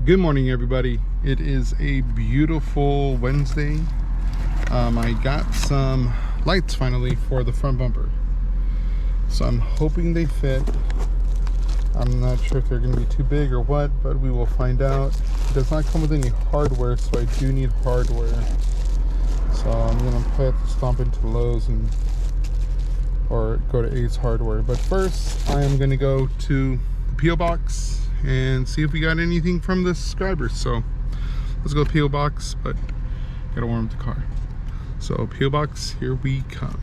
Good morning, everybody. It is a beautiful Wednesday. I got some lights finally for the front bumper, so I'm hoping they fit. I'm not sure if they're going to be too big or what, but we will find out. It does not come with any hardware, so I do need hardware. So I'm going to probably have to stomp into Lowe's or go to Ace Hardware. But first, I am going to go to the P.O. Box and see if we got anything from the subscribers. So let's go P.O. Box, but gotta warm up the car. So P.O. Box, here we come.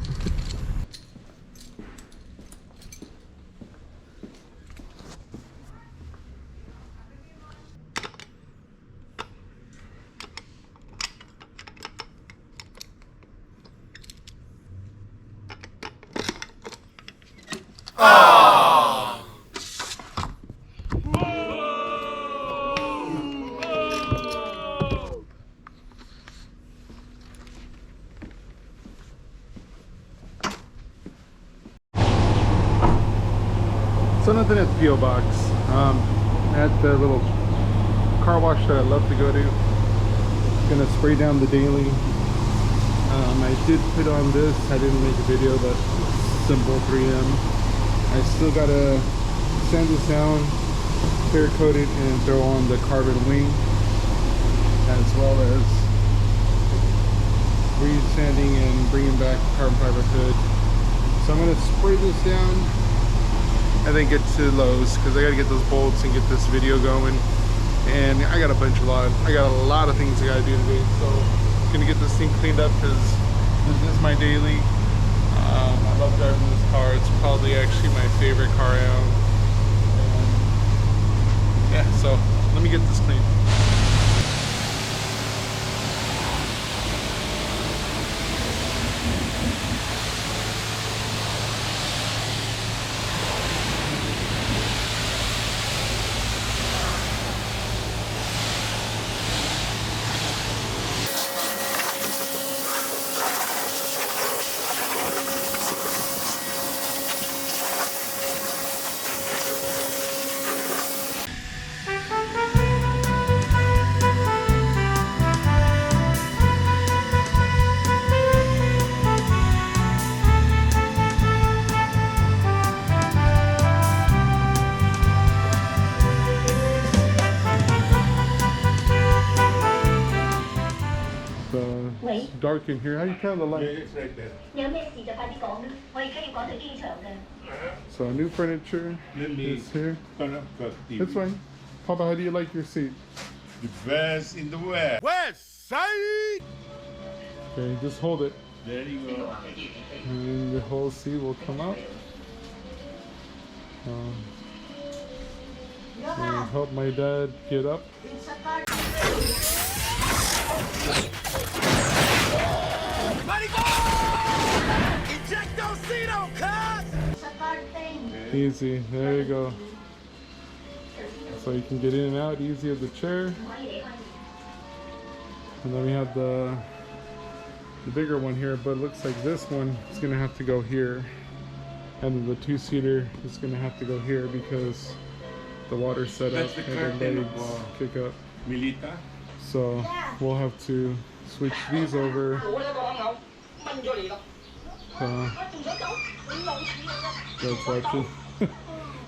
So nothing at the P.O. Box. At the little car wash that I love to go to. Gonna spray down the daily. I did put on this. I didn't make a video, but simple 3M. I still gotta sand this down, clear coat it, and throw on the carbon wing, as well as re-sanding and bringing back the carbon fiber hood. So I'm gonna spray this down and then get to Lowe's because I gotta get those bolts and get this video going. And I got a lot of things I gotta do today. So I'm gonna get this thing cleaned up because this is my daily. I love driving this car. It's probably actually my favorite car I own. And yeah, so let me get this clean. It's dark in here. How do you turn the light? It's right there. So new furniture is here. That's fine. Papa, how do you like your seat? The best in the West. West side. Okay, just hold it. There you go. And the whole seat will come out. And help my dad get up. Easy, there you go. So you can get in and out easy of the chair. And then we have the bigger one here, but it looks like this one is gonna have to go here. And then the two-seater is gonna have to go here because the water's set up and the legs kick up. Milita. So we'll have to switch these over. That's watching.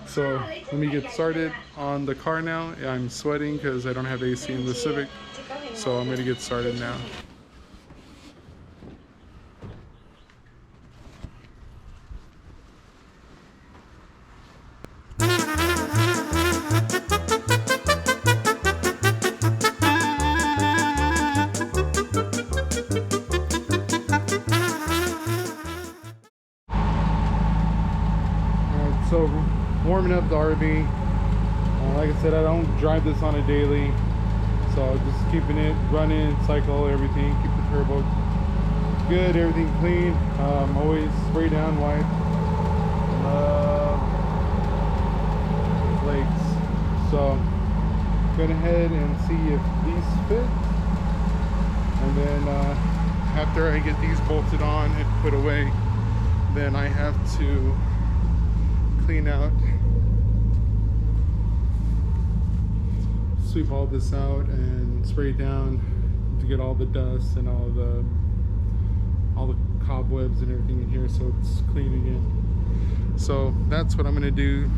So let me get started on the car now. I'm sweating because I don't have AC in the Civic, so I'm gonna get started now. So warming up the RV. Like I said, I don't drive this on a daily, so just keeping it running, cycle, everything, keep the turbo good, everything clean. Always spray down, wipe, flakes. So go ahead and see if these fit, and then after I get these bolted on and put away, then I have to clean out sweep all this out and spray it down to get all the dust and all the cobwebs and everything in here, so it's clean again. So that's what I'm gonna do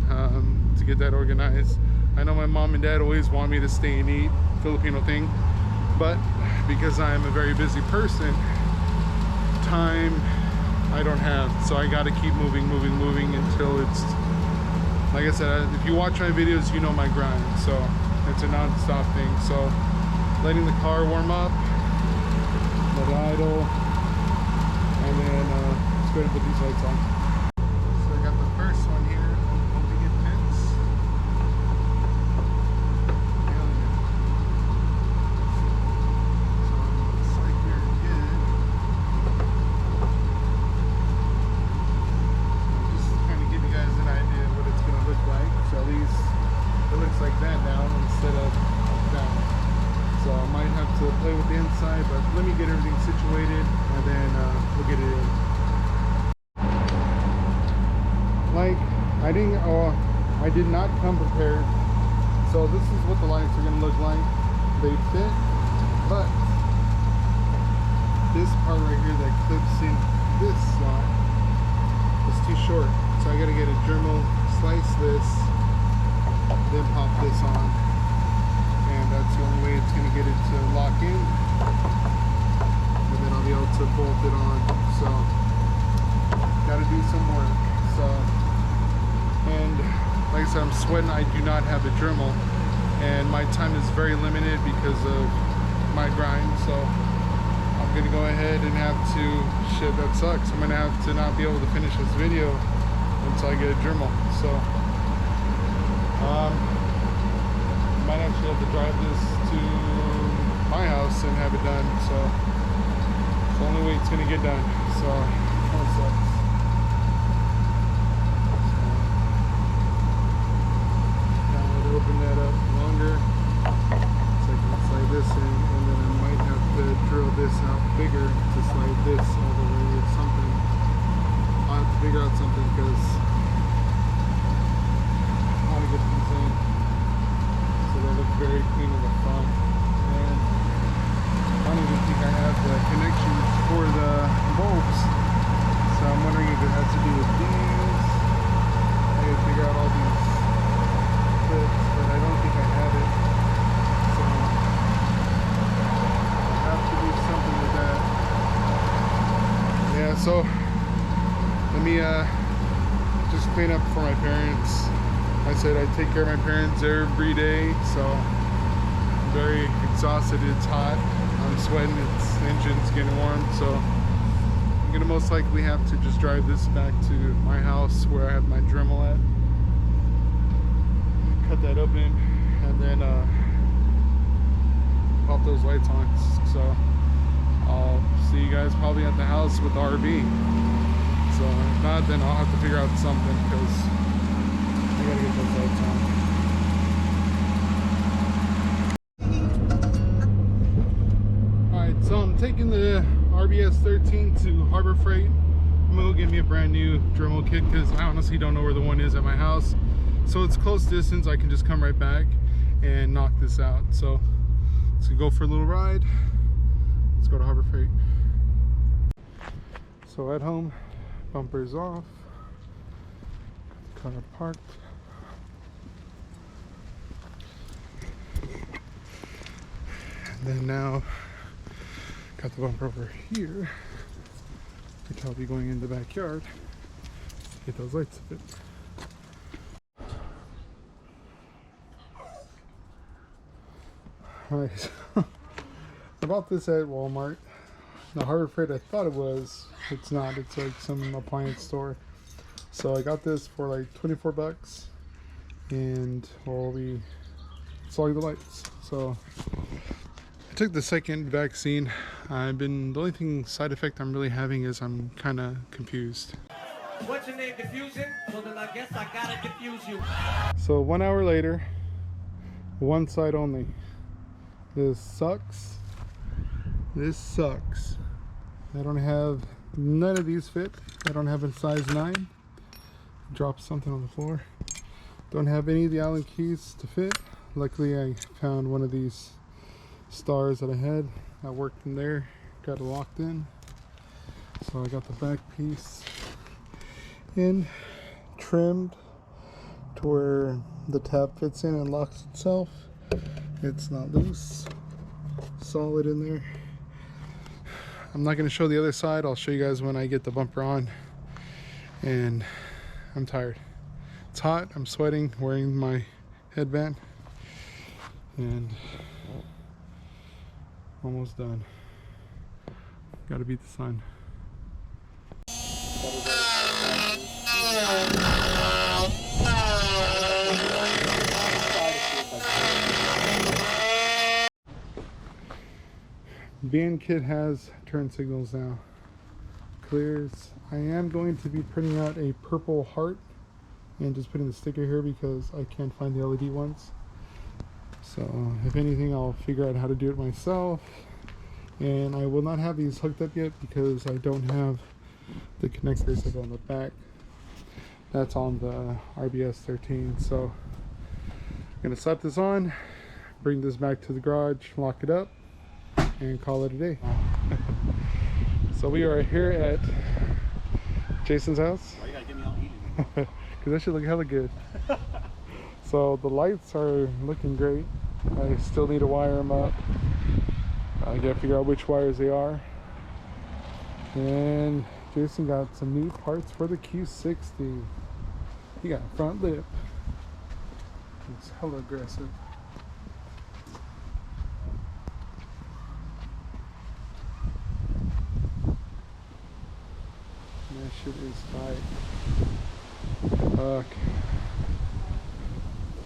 to get that organized. I know my mom and dad always want me to stay and eat, Filipino thing, but because I'm a very busy person, time I don't have, so I gotta keep moving until it's, like I said, if you watch my videos, you know my grind, so it's a non-stop thing. So letting the car warm up, let it idle, and then let's go ahead and put these lights on. So I got the first one here, hoping it fits. Hell yeah. So it looks like you're good. Just to kind of give you guys an idea of what it's going to look like. So at least it looks like that now instead of like that. So I might have to play with the inside, but let me get everything situated and then we'll get it in. Like, I did not come prepared. So this is what the lights are gonna look like. They fit, but this part right here that clips in this slot is too short. So I gotta get a Dremel, slice this, then pop this on. And that's the only way it's going to get it to lock in, and then I'll be able to bolt it on. So got to do some work. So, and like I said, I'm sweating. I do not have a Dremel, and my time is very limited because of my grind. So I'm going to go ahead and have to, shit, that sucks, I'm going to have to not be able to finish this video until I get a Dremel. So might actually have to drive this to my house and have it done. So it's the only way it's gonna get done. So that sucks. Now to open that up longer, so I can slide this in, and then I might have to drill this out bigger to slide this all the way or something. I'll have to figure out something because I want to get these in. They look very clean in the front, and I don't even think I have the connections for the bulbs, so I'm wondering if it has to do with these. I gotta figure out all these clips, but I don't think I have it, so I have to do something with that. Yeah, so let me just clean up for my parents. I said I take care of my parents every day, so I'm very exhausted. It's hot, I'm sweating, its engine's getting warm, so I'm gonna most likely have to just drive this back to my house where I have my Dremel at. Cut that open and then pop those lights on. So I'll see you guys probably at the house with the RV. So if not, then I'll have to figure out something because I gotta get those lights on. Alright, so I'm taking the RBS 13 to Harbor Freight. I'm gonna go get me a brand new Dremel kit because I honestly don't know where the one is at my house. So it's close distance, I can just come right back and knock this out. So let's go for a little ride. Let's go to Harbor Freight. So at home, bumpers off, car parked. And then now got the bumper over here, which I'll be going in the backyard to get those lights to fit. Alright, I bought this at Walmart. The Harbor Freight I thought it was. It's not, it's like some appliance store. So I got this for like 24 bucks and we'll be installing the lights. So I took the second vaccine. The only side effect I'm really having is I'm kind of confused. What's your name, Diffusion? Well then I guess I gotta diffuse you. So 1 hour later, one side only. This sucks. This sucks. I don't have, none of these fit. I don't have a size 9. Dropped something on the floor. Don't have any of the Allen keys to fit. luckily I found one of these stars that I had. I worked in there, got it locked in. So I got the back piece in, trimmed to where the tab fits in and locks itself. It's not loose, solid in there. I'm not going to show the other side. I'll show you guys when I get the bumper on. And I'm tired. It's hot, I'm sweating, wearing my headband, and almost done. Gotta beat the sun. BN kit has turn signals now. Clears. I am going to be printing out a purple heart and just putting the sticker here because I can't find the LED ones. So if anything, I'll figure out how to do it myself. And I will not have these hooked up yet because I don't have the connectors that go on the back. That's on the RBS 13. So I'm gonna slap this on, bring this back to the garage, lock it up, and call it a day. So we are here at Jason's house. Why you gotta get me all heated? Because that should look hella good. So the lights are looking great. I still need to wire them up. I gotta figure out which wires they are. And Jason got some new parts for the Q60. He got a front lip. It's hella aggressive. That shit is tight. Fuck.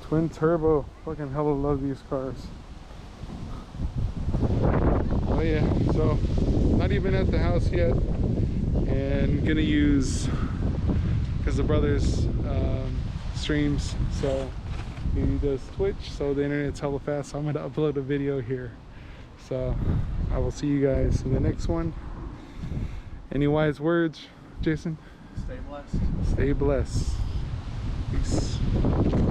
Twin turbo. Fucking hella love these cars. Oh yeah, so not even at the house yet, and gonna use, because the brother's streams, so he does Twitch, so the internet's hella fast, so I'm gonna upload a video here. So I will see you guys in the next one. Any wise words, Jason? Stay blessed. Stay blessed. Peace.